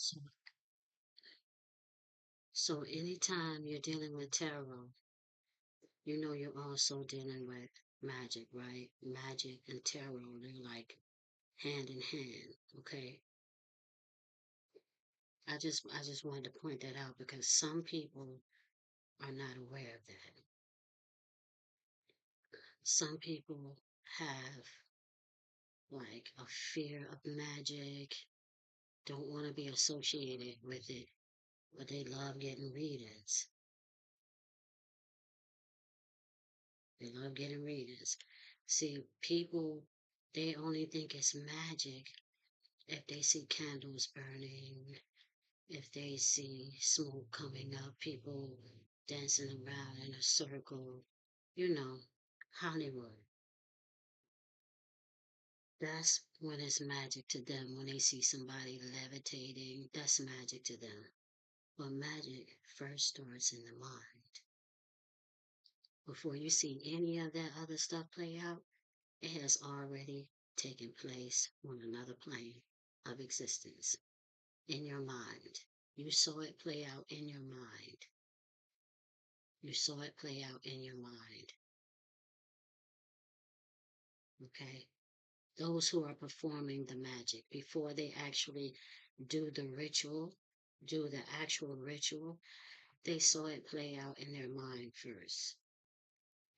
So, so anytime you're dealing with tarot, you know you're also dealing with magic, right? Magic and tarot, they're like hand in hand, okay? I just wanted to point that out because some people are not aware of that. Some people have like a fear of magic, don't want to be associated with it, but they love getting readings. They love getting readings. See, people, they only think it's magic if they see candles burning, if they see smoke coming up, people dancing around in a circle, you know, Hollywood. That's when it's magic to them. When they see somebody levitating, that's magic to them. But magic first starts in the mind. Before you see any of that other stuff play out, it has already taken place on another plane of existence in your mind. You saw it play out in your mind. You saw it play out in your mind. Okay? Those who are performing the magic before they actually do the ritual, do the actual ritual, they saw it play out in their mind first.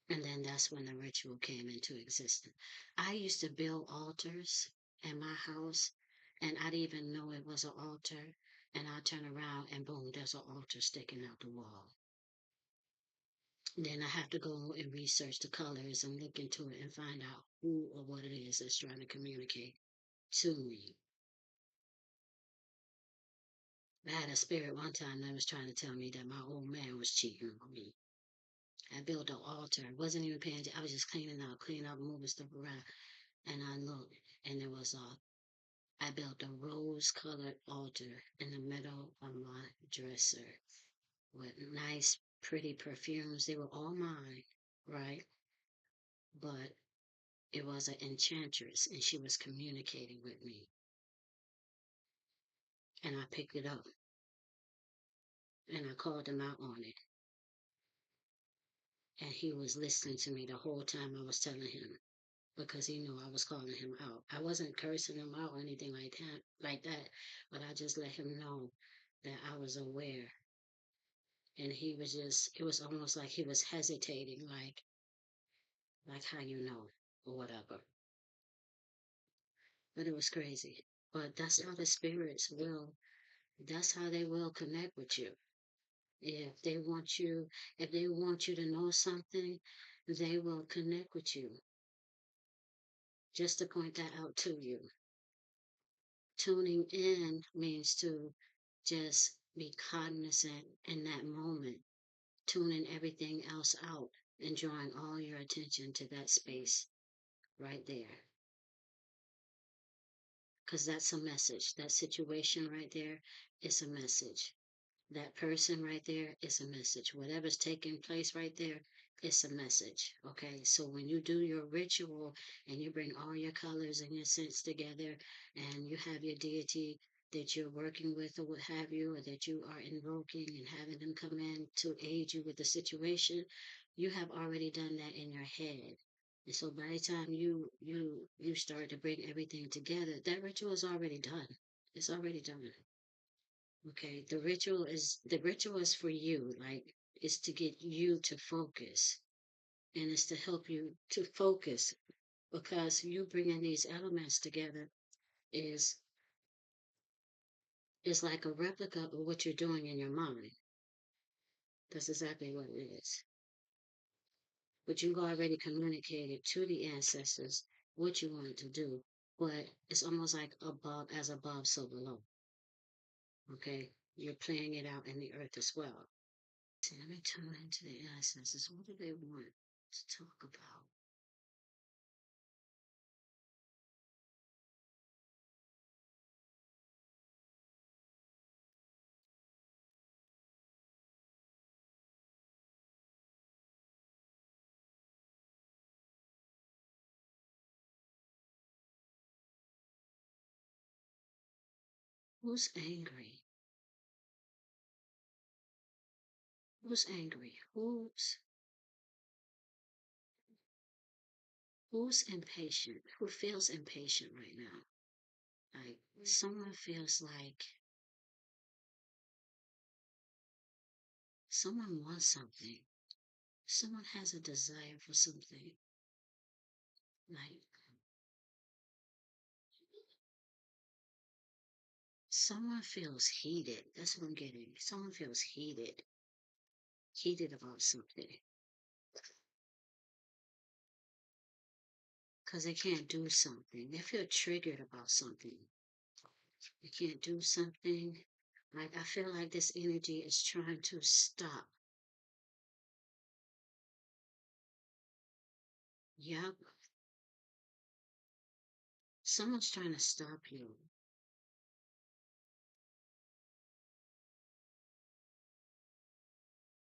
And then that's when the ritual came into existence. I used to build altars in my house, and I didn't even know it was an altar. And I turn around and boom, there's an altar sticking out the wall. Then I have to go and research the colors and look into it and find out who or what it is that's trying to communicate to me. I had a spirit one time that was trying to tell me that my old man was cheating on me. I built an altar. I wasn't even paying attention. I was just cleaning out, moving stuff around. And I looked, and there was I built a rose-colored altar in the middle of my dresser with nice, pretty perfumes. They were all mine, right? But it was an enchantress, and she was communicating with me. And I picked it up, and I called him out on it. And he was listening to me the whole time I was telling him because he knew I was calling him out. I wasn't cursing him out or anything like that, but I just let him know that I was aware. And he was just, it was almost like he was hesitating, like how you know, or whatever. But it was crazy. But that's how the spirits will, that's how they will connect with you. If they want you, if they want you to know something, they will connect with you just to point that out to you. Tuning in means to just be cognizant in that moment, tuning everything else out and drawing all your attention to that space right there. Because that's a message. That situation right there is a message. That person right there is a message. Whatever's taking place right there, it's a message. Okay. So when you do your ritual and you bring all your colors and your scents together and you have your deity that you're working with or what have you, or that you are invoking and having them come in to aid you with the situation, you have already done that in your head. And so by the time you start to bring everything together, that ritual is already done. It's already done. Okay, the ritual is for you, like it's to get you to focus, and it's to help you to focus because you bringing these elements together is is like a replica of what you're doing in your mind. That's exactly what it is. But you've already communicated to the ancestors what you wanted to do, but it's almost like above, so below. Okay, you're playing it out in the earth as well. So let me tune into the ancestors. What do they want to talk about? Who's angry? Who's angry? Who's impatient? Who feels impatient right now? Like someone feels like someone wants something. Someone has a desire for something. Like someone feels heated. That's what I'm getting. Someone feels heated. Heated about something. Because they can't do something. They feel triggered about something. They can't do something. Like I feel like this energy is trying to stop. Yep. Someone's trying to stop you.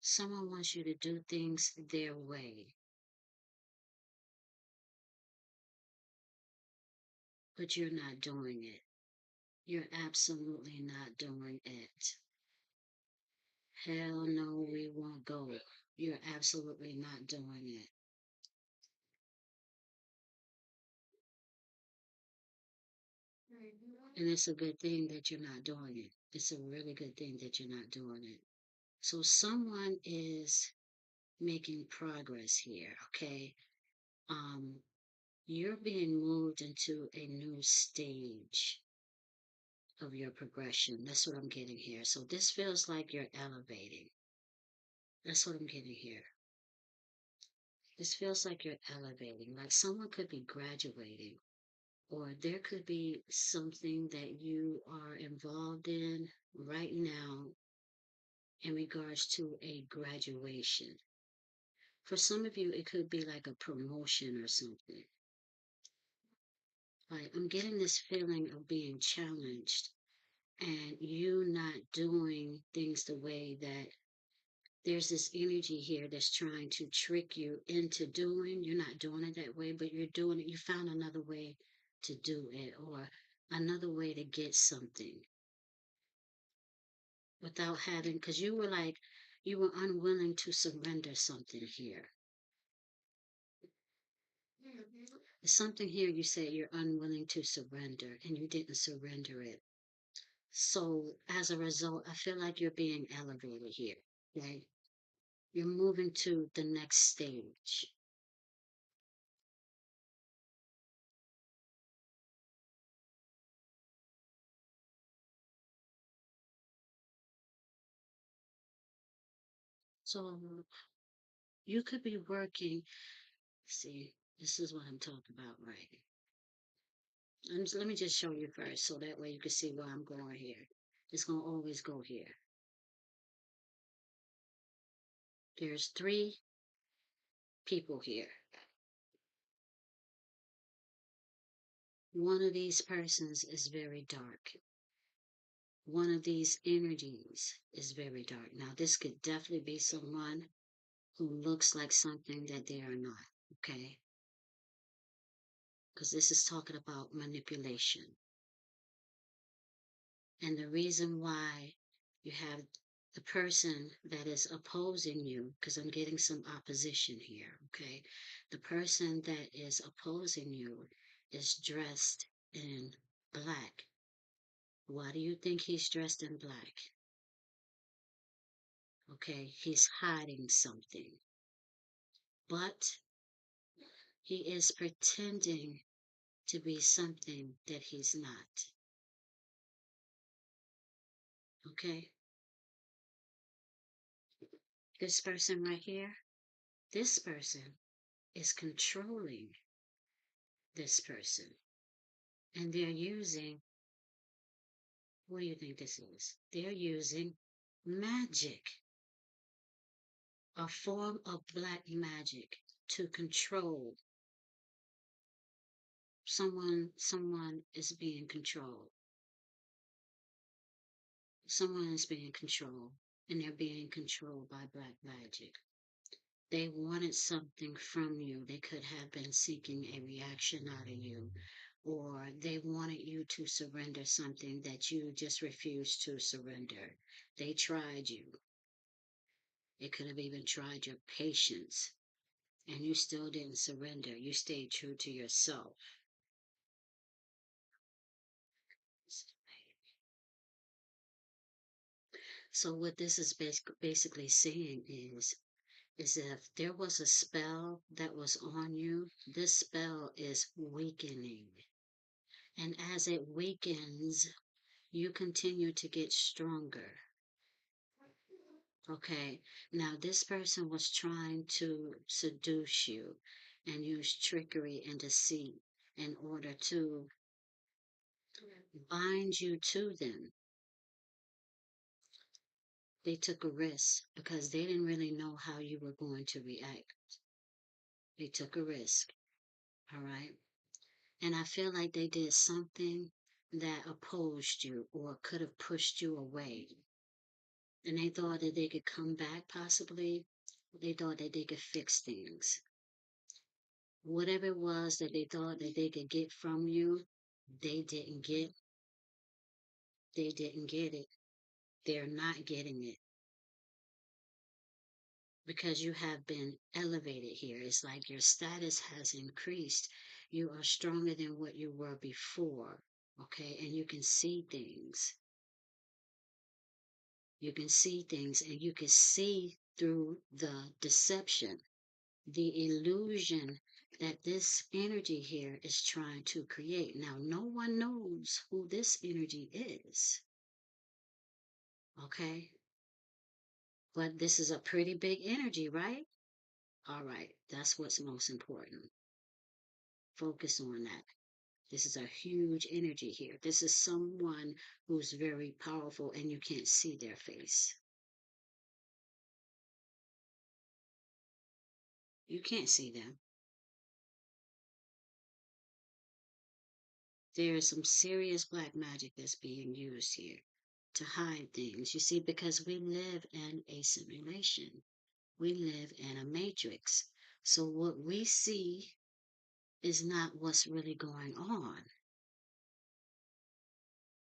Someone wants you to do things their way, but you're not doing it. You're absolutely not doing it. Hell no, we won't go. You're absolutely not doing it. And it's a good thing that you're not doing it. It's a really good thing that you're not doing it. So someone is making progress here, okay? Um, you're being moved into a new stage of your progression. That's what I'm getting here. So this feels like you're elevating. That's what I'm getting here. This feels like you're elevating. Like someone could be graduating, or there could be something that you are involved in right now in regards to a graduation. For some of you, it could be like a promotion or something. Like I'm getting this feeling of being challenged and you not doing things the way that there's this energy here that's trying to trick you into doing. You're not doing it that way, but you're doing it. You found another way to do it or another way to get something without having, because you were like, you were unwilling to surrender something here. Something here you said you're unwilling to surrender and you didn't surrender it. So as a result, I feel like you're being elevated here. Okay? You're moving to the next stage. So you could be working. See, this is what I'm talking about, right? Let me just show you first so that way you can see where I'm going here. It's going to always go here. There's three people here. One of these persons is very dark. One of these energies is very dark. Now, this could definitely be someone who looks like something that they are not, okay? Because this is talking about manipulation. And the reason why you have the person that is opposing you, because I'm getting some opposition here, okay? The person that is opposing you is dressed in black. Why do you think he's dressed in black? Okay, he's hiding something, but he is pretending to be something that he's not. Okay, this person right here, this person is controlling this person. And they're using, what do you think this is? They're using magic, a form of black magic to control someone is being controlled. Someone is being controlled and they're being controlled by black magic. They wanted something from you. They could have been seeking a reaction out of you, or they wanted you to surrender something that you just refused to surrender. They tried you. It could have even tried your patience, and you still didn't surrender. You stayed true to yourself. So what this is basically saying is if there was a spell that was on you, this spell is weakening. And as it weakens, you continue to get stronger. Okay. Now, this person was trying to seduce you and use trickery and deceit in order to bind you to them. They took a risk because they didn't really know how you were going to react. They took a risk. All right. And I feel like they did something that opposed you or could have pushed you away. And they thought that they could come back possibly. They thought that they could fix things. Whatever it was that they thought that they could get from you, they didn't get. They didn't get it. They're not getting it because you have been elevated here. It's like your status has increased. You are stronger than what you were before. Okay. And you can see things. You can see things and you can see through the deception, the illusion that this energy here is trying to create. Now, no one knows who this energy is. Okay. But this is a pretty big energy, right? All right. That's what's most important. Focus on that. This is a huge energy here. This is someone who's very powerful and you can't see their face. You can't see them. There is some serious black magic that's being used here to hide things. You see, because we live in a simulation, we live in a matrix. So what we see is not what's really going on.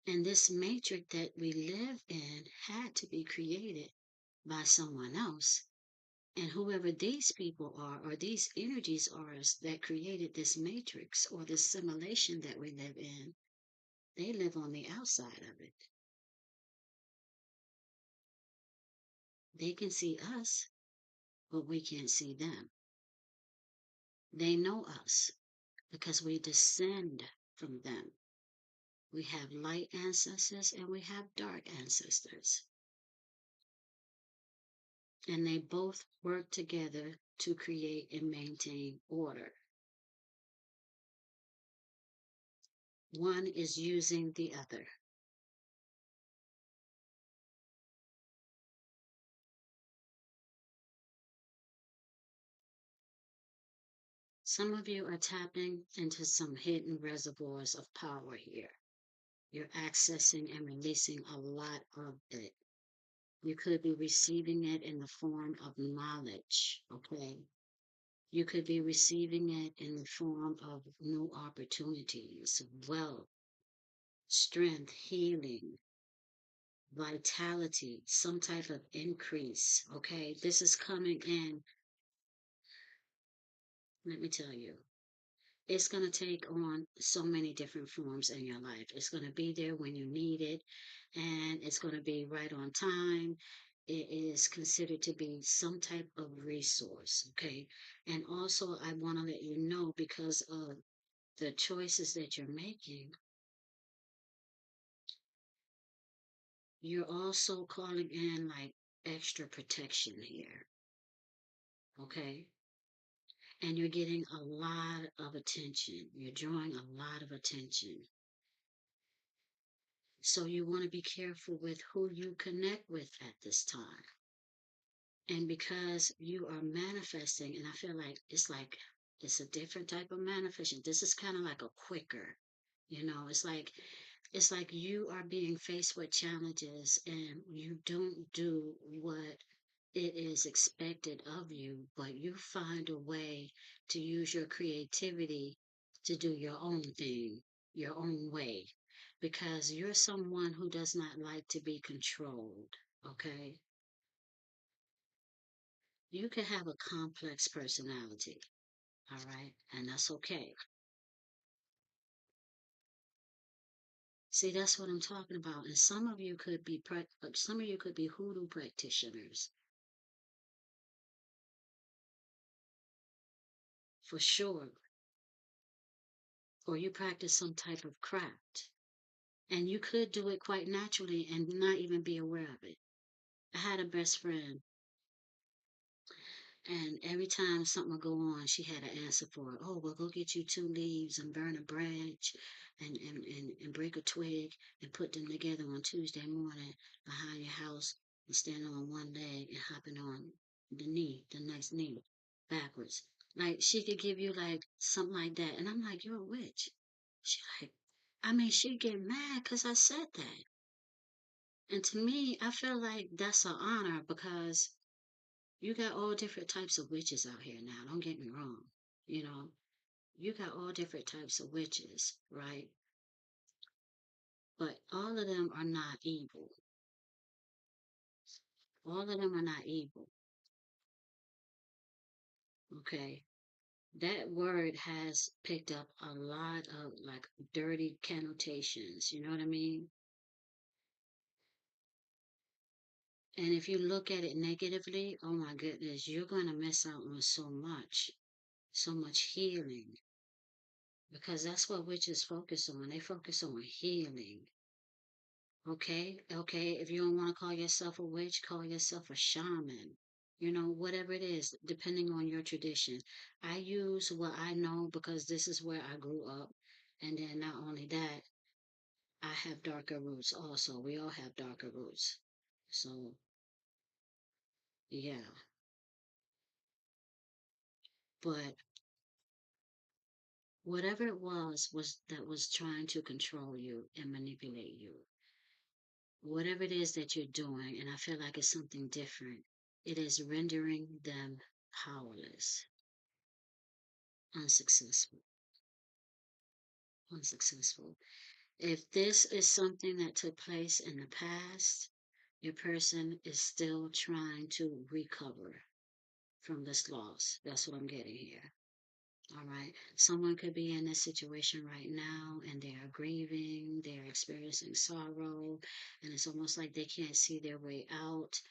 And this matrix that we live in had to be created by someone else. And whoever these people are, or these energies are that created this matrix or this simulation that we live in, they live on the outside of it. They can see us, but we can't see them. They know us because we descend from them. We have light ancestors and we have dark ancestors. And they both work together to create and maintain order. One is using the other. Some of you are tapping into some hidden reservoirs of power here. You're accessing and releasing a lot of it. You could be receiving it in the form of knowledge, okay? You could be receiving it in the form of new opportunities, wealth, strength, healing, vitality, some type of increase, okay? This is coming in, let me tell you. It's going to take on so many different forms in your life. It's going to be there when you need it, and it's going to be right on time. It is considered to be some type of resource, okay? And also, I want to let you know because of the choices that you're making, you're also calling in like extra protection here, okay? And you're getting a lot of attention. You're drawing a lot of attention. So you want to be careful with who you connect with at this time. And because you are manifesting, and I feel like it's a different type of manifestation. This is kind of like a quicker, it's like you are being faced with challenges and you don't do what it is expected of you, but you find a way to use your creativity to do your own thing, your own way, because you're someone who does not like to be controlled, okay? You can have a complex personality, all right? And that's okay. See, that's what I'm talking about. And some of you could be some of you could be hoodoo practitioners, for sure. Or you practice some type of craft. And you could do it quite naturally and not even be aware of it. I had a best friend, and every time something would go on, she had an answer for it. Oh, well, go get you two leaves and burn a branch and break a twig and put them together on Tuesday morning behind your house and stand on one leg and hopping on the next knee, backwards. Like, she could give you like something like that. And I'm like, you're a witch. She like, I mean, she'd get mad because I said that. And to me, I feel like that's an honor because you got all different types of witches out here now. Don't get me wrong. You know, you got all different types of witches, right? But all of them are not evil. All of them are not evil. Okay. That word has picked up a lot of like dirty connotations. You know what I mean? And if you look at it negatively, oh my goodness, you're going to miss out on so much healing. Because that's what witches focus on. They focus on healing. Okay? Okay. If you don't want to call yourself a witch, call yourself a shaman. You know, whatever it is, depending on your tradition. I use what I know because this is where I grew up. And then not only that, I have darker roots also. We all have darker roots. So, yeah. But whatever it was that was trying to control you and manipulate you, whatever it is that you're doing, and I feel like it's something different, it is rendering them powerless, unsuccessful, unsuccessful. If this is something that took place in the past, your person is still trying to recover from this loss. That's what I'm getting here. All right. Someone could be in this situation right now and they are grieving, they're experiencing sorrow, and it's almost like they can't see their way out.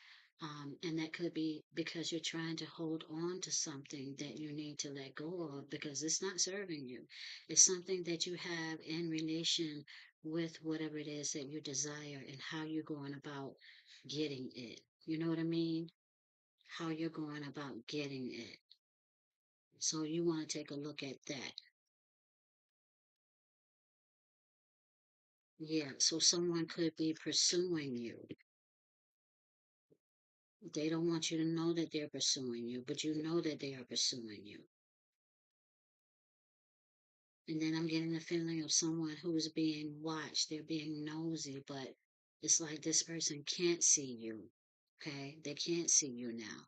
And that could be because you're trying to hold on to something that you need to let go of because it's not serving you. It's something that you have in relation with whatever it is that you desire and how you're going about getting it. You know what I mean? How you're going about getting it. So you want to take a look at that. Yeah, so someone could be pursuing you. They don't want you to know that they're pursuing you, but you know that they are pursuing you. And then I'm getting the feeling of someone who's being watched. They're being nosy, but it's like this person can't see you. Okay? They can't see you now.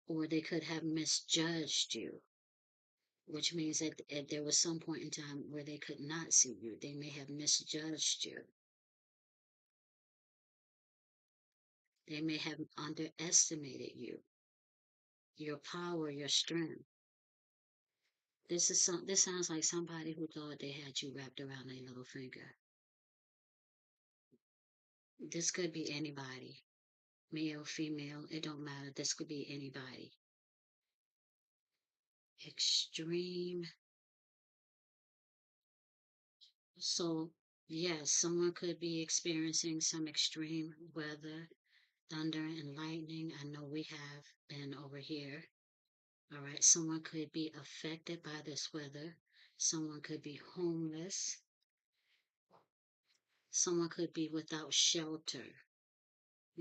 Or they could have misjudged you, which means that there was some point in time where they could not see you. They may have misjudged you. They may have underestimated you, your power, your strength. This sounds like somebody who thought they had you wrapped around their little finger. This could be anybody, male, female, it don't matter. This could be anybody. Extreme. So, yes, someone could be experiencing some extreme weather, thunder and lightning. I know we have been over here. All right, someone could be affected by this weather. Someone could be homeless. Someone could be without shelter,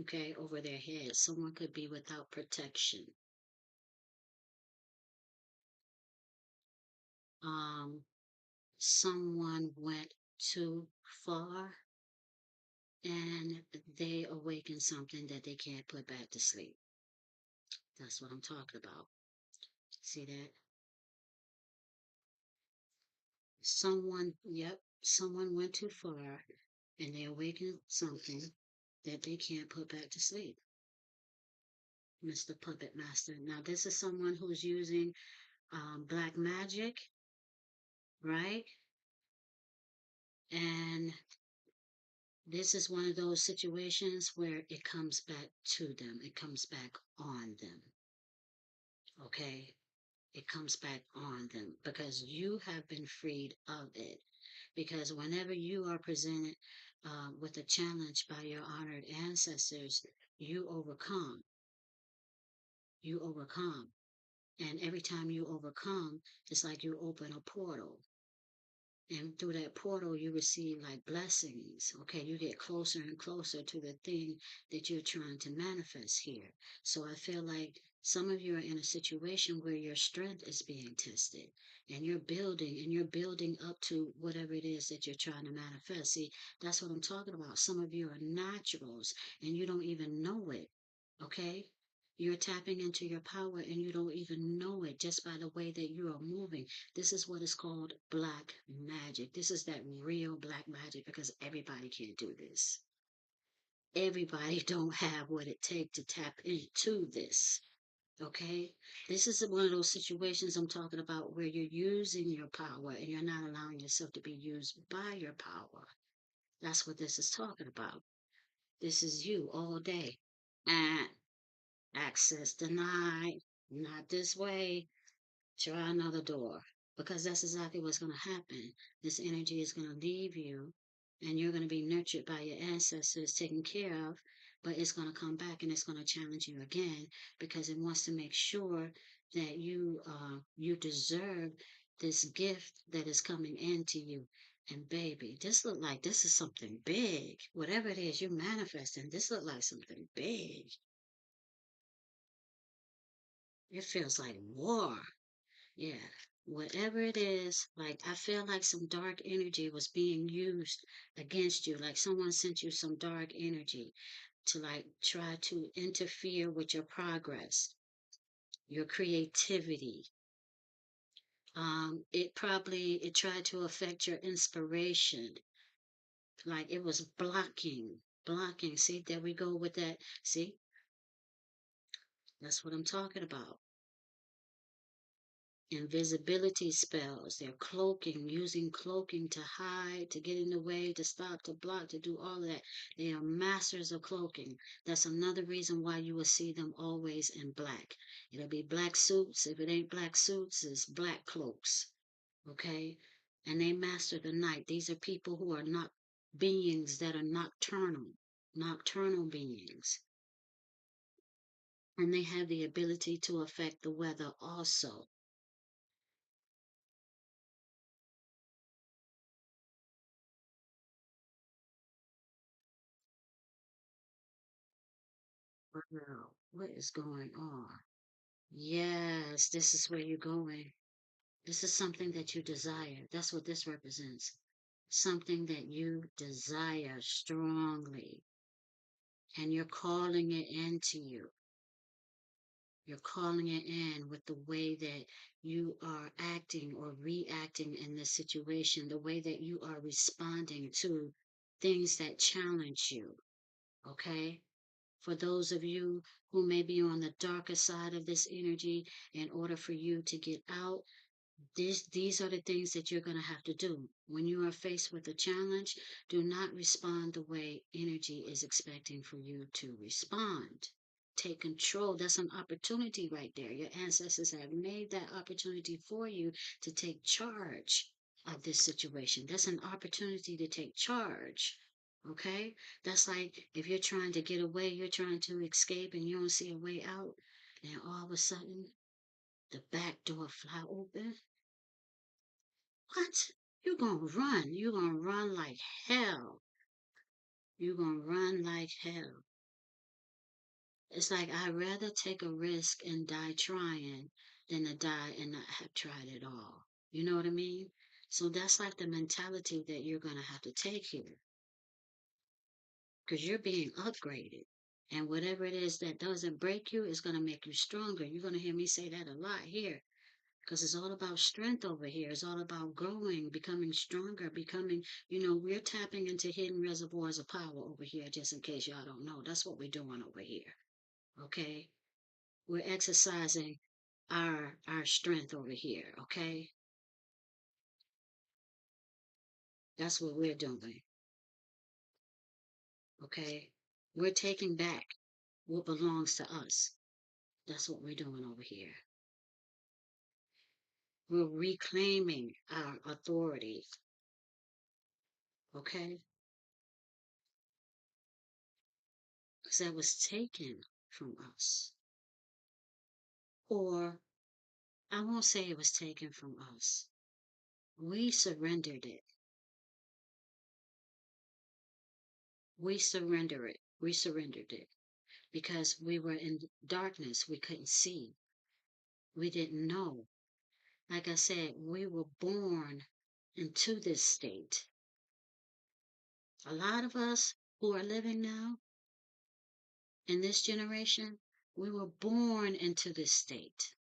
okay, over their heads. Someone could be without protection. Um, Someone went too far and they awakened something that they can't put back to sleep. That's what I'm talking about. See that? someone went too far and they awakened something that they can't put back to sleep, Mr. Puppet Master. Now, this is someone who's using black magic, right? And this is one of those situations where it comes back to them, it comes back on them, okay? It comes back on them because you have been freed of it. Because whenever you are presented with a challenge by your honored ancestors, you overcome. You overcome. And every time you overcome, it's like you open a portal. And through that portal, you receive like blessings. Okay, you get closer and closer to the thing that you're trying to manifest here. So I feel like some of you are in a situation where your strength is being tested and you're building up to whatever it is that you're trying to manifest. See, that's what I'm talking about. Some of you are naturals and you don't even know it. Okay, you're tapping into your power and you don't even know it just by the way that you are moving. This is what is called black magic. This is that real black magic because everybody can't do this. Everybody don't have what it takes to tap into this. Okay? This is one of those situations I'm talking about where you're using your power and you're not allowing yourself to be used by your power. That's what this is talking about. This is you all day. And access denied. Not this way. Try another door. Because that's exactly what's going to happen. This energy is going to leave you and you're going to be nurtured by your ancestors, taken care of, but it's going to come back and it's going to challenge you again because it wants to make sure that you deserve this gift that is coming into you. And baby, this look like this is something big. Whatever it is you're manifesting, this look like something big. It feels like war. Yeah. Whatever it is, like I feel like some dark energy was being used against you. Like someone sent you some dark energy to like try to interfere with your progress, your creativity. It tried to affect your inspiration. Like it was blocking. See, there we go with that. See, that's what I'm talking about. Invisibility spells. They're cloaking, using cloaking to hide, to get in the way, to stop, to block, to do all of that. They are masters of cloaking. That's another reason why you will see them always in black. It'll be black suits. If it ain't black suits, it's black cloaks. Okay? And they master the night. These are people who are not beings that are nocturnal beings. And they have the ability to affect the weather also. Wow, what is going on? Yes, this is where you're going. This is something that you desire. That's what this represents. Something that you desire strongly, and you're calling it into you. You're calling it in with the way that you are acting or reacting in this situation, the way that you are responding to things that challenge you. Okay? For those of you who may be on the darker side of this energy, in order for you to get out, these are the things that you're going to have to do. When you are faced with a challenge, do not respond the way energy is expecting for you to respond. Take control. That's an opportunity right there. Your ancestors have made that opportunity for you to take charge of this situation. That's an opportunity to take charge. Okay? That's like if you're trying to get away, you're trying to escape and you don't see a way out, and all of a sudden the back door fly open. What? You gonna run. You gonna run like hell. You gonna run like hell. It's like I'd rather take a risk and die trying than to die and not have tried at all. You know what I mean? So that's like the mentality that you're gonna have to take here because you're being upgraded. And whatever it is that doesn't break you is gonna make you stronger. You're gonna hear me say that a lot here. because it's all about strength over here. It's all about growing, becoming stronger, becoming, we're tapping into hidden reservoirs of power over here, just in case y'all don't know. That's what we're doing over here. Okay? We're exercising our strength over here, okay? That's what we're doing, okay? We're taking back what belongs to us. That's what we're doing over here. We're reclaiming our authority, okay? Because that was taken from us. Or I won't say it was taken from us. We surrendered it. We surrender it. We surrendered it because we were in darkness. We couldn't see. We didn't know. Like I said, we were born into this state. A lot of us who are living now in this generation, we were born into this state.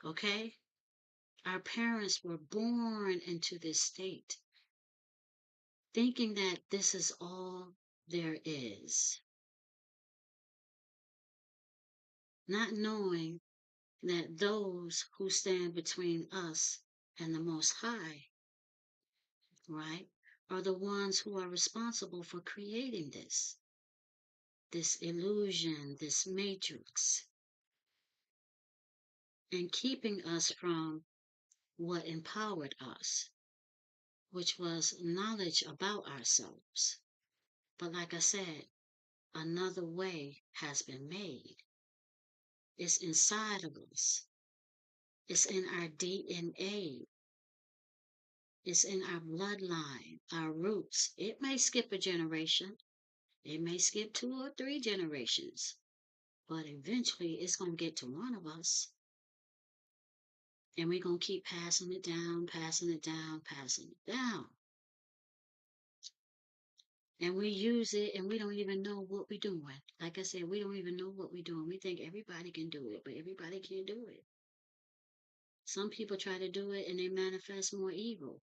Okay? Our parents were born into this state, thinking that this is all there is, not knowing that those who stand between us and the Most High, right, are the ones who are responsible for creating this illusion, this matrix, and keeping us from what empowered us, which was knowledge about ourselves. But like I said, another way has been made. It's inside of us. It's in our DNA. It's in our bloodline, our roots. It may skip a generation. It may skip 2 or 3 generations. But eventually it's going to get to one of us. And we're going to keep passing it down, passing it down, passing it down. And we use it and we don't even know what we're doing. Like I said, we don't even know what we're doing. We think everybody can do it, but everybody can't do it. Some people try to do it and they manifest more evil.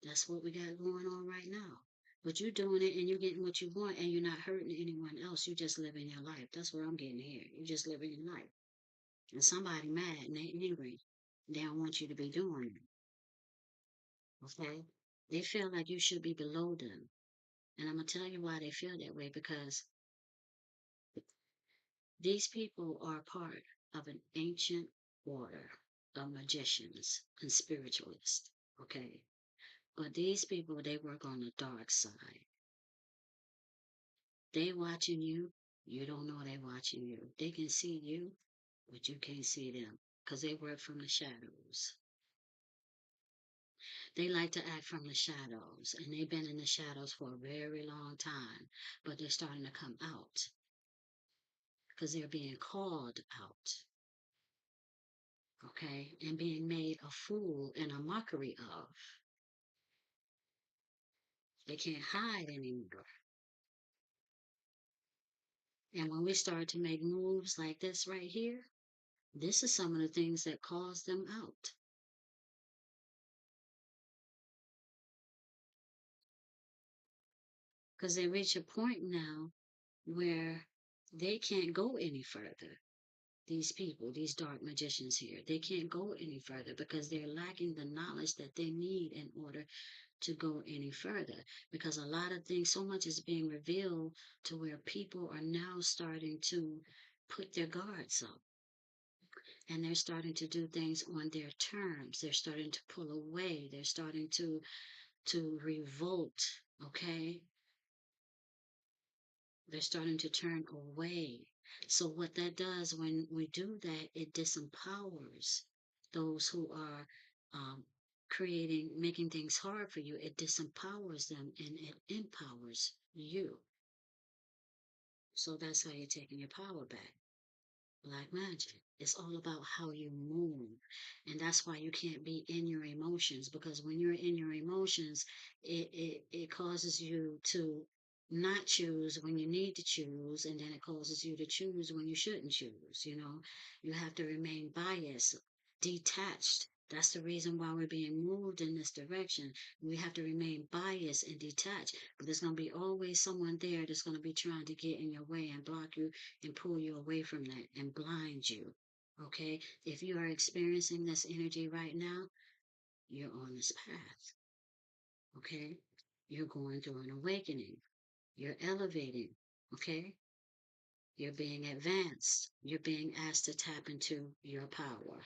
That's what we got going on right now. But you're doing it and you're getting what you want and you're not hurting anyone else. You're just living your life. That's what I'm getting here. You're just living your life. And somebody mad and they angry. They don't want you to be doing it. Okay? They feel like you should be below them. And I'm going to tell you why they feel that way, because these people are part of an ancient order of magicians and spiritualists. Okay? But these people, they work on the dark side. They watching you. You don't know they watching you. They can see you, but you can't see them because they work from the shadows. They like to act from the shadows, and they've been in the shadows for a very long time, but they're starting to come out because they're being called out, okay, and being made a fool and a mockery of. They can't hide anymore. And when we start to make moves like this right here, this is some of the things that cause them out. Because they reach a point now where they can't go any further. These people, these dark magicians here, they can't go any further because they're lacking the knowledge that they need in order to go any further. Because a lot of things, so much is being revealed to where people are now starting to put their guards up. And they're starting to do things on their terms. They're starting to pull away. They're starting to revolt, okay? They're starting to turn away. So what that does when we do that, it disempowers those who are um, making things hard for you. It disempowers them and it empowers you. So that's how you're taking your power back. Black magic. It's all about how you move. And that's why you can't be in your emotions, because when you're in your emotions, it causes you to not choose when you need to choose, and then it causes you to choose when you shouldn't choose. You have to remain biased, detached. That's the reason why we're being moved in this direction. We have to remain biased and detached, but there's going to be always someone there that's going to be trying to get in your way and block you and pull you away from that and blind you. Okay, if you are experiencing this energy right now, you're on this path. Okay, you're going through an awakening, you're elevating. Okay, you're being advanced, you're being asked to tap into your power,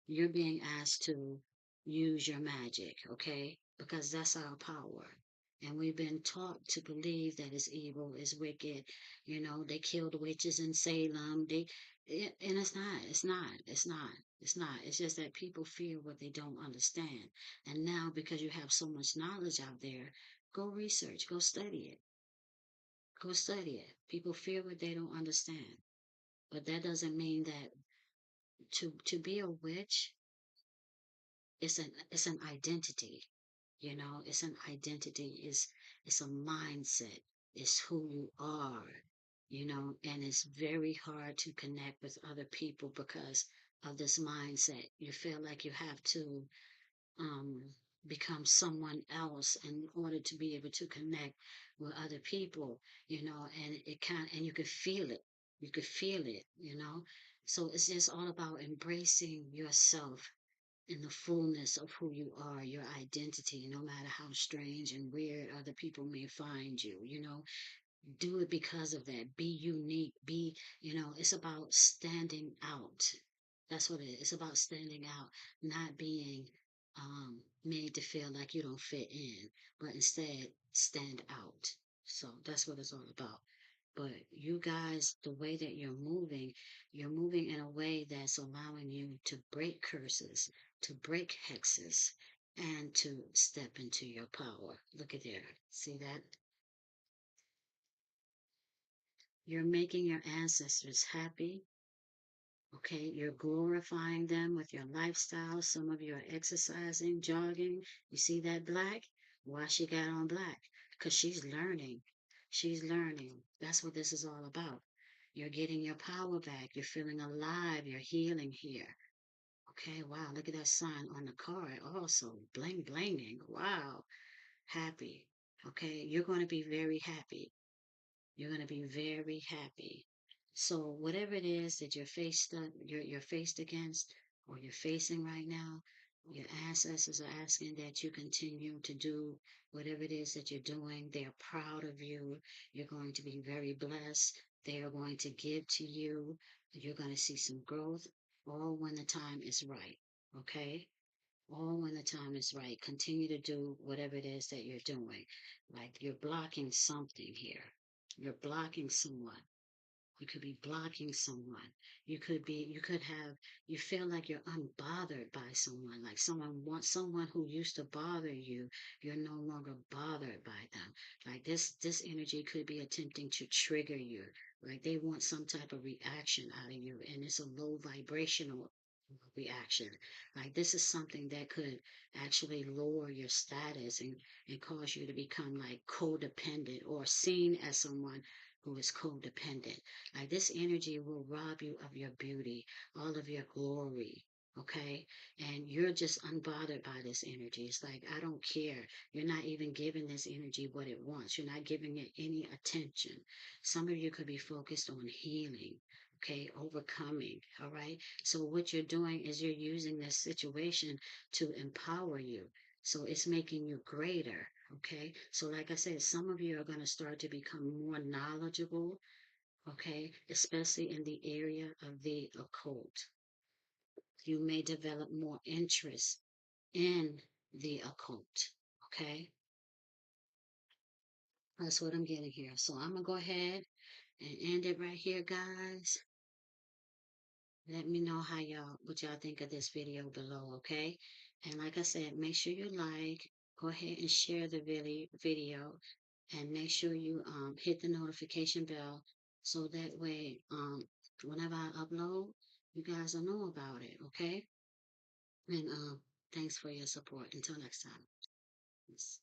you're being asked to use your magic. Okay, because that's our power. And we've been taught to believe that it's evil, it's wicked. They killed witches in Salem. And it's just that people fear what they don't understand. And now, because you have so much knowledge out there, go research, go study it. Go study it. People fear what they don't understand. But that doesn't mean that to be a witch it's an identity. It's an identity. It's a mindset. It's who you are, and it's very hard to connect with other people because of this mindset. You feel like you have to um, become someone else in order to be able to connect with other people, and and you could feel it. You could feel it, So it's just all about embracing yourself in the fullness of who you are, your identity, no matter how strange and weird other people may find you, do it because of that. Be unique. It's about standing out. That's what it is. It's about standing out, not being made to feel like you don't fit in, but instead stand out. So that's what it's all about. But you guys, the way that you're moving in a way that's allowing you to break curses, to break hexes, and to step into your power. Look at there. See that? You're making your ancestors happy. Okay, you're glorifying them with your lifestyle. Some of you are exercising, jogging. You see that black? Why she got on black? Because she's learning. She's learning. That's what this is all about. You're getting your power back. You're feeling alive. You're healing here. Okay, wow, look at that sign on the card. Also, bling blinging. Wow, happy. Okay, you're going to be very happy. You're going to be very happy. So whatever it is that you're faced against or you're facing right now, your ancestors are asking that you continue to do whatever it is that you're doing. They are proud of you. You're going to be very blessed. They are going to give to you. You're going to see some growth, all when the time is right. Okay? All when the time is right. Continue to do whatever it is that you're doing. Like you're blocking something here. You're blocking someone. You could be blocking someone. You feel like you're unbothered by someone, like someone who used to bother you, you're no longer bothered by them. Like this energy could be attempting to trigger you. Like they want some type of reaction out of you, and it's a low vibrational reaction. Like this is something that could actually lower your status and cause you to become like codependent or seen as someone who is codependent. Like this energy will rob you of your beauty, all of your glory. Okay. And you're just unbothered by this energy. It's like, I don't care. You're not even giving this energy what it wants. You're not giving it any attention. Some of you could be focused on healing. Okay. Overcoming. All right. So what you're doing is you're using this situation to empower you. So it's making you greater. Okay. So like I said, some of you are going to start to become more knowledgeable. Okay. Especially in the area of the occult. You may develop more interest in the occult. Okay. That's what I'm getting here. So I'm going to go ahead and end it right here, guys. Let me know what y'all think of this video below, okay? And like I said, make sure you go ahead and share the video, and make sure you hit the notification bell so that way whenever I upload, you guys will know about it, okay? And thanks for your support. Until next time. Peace.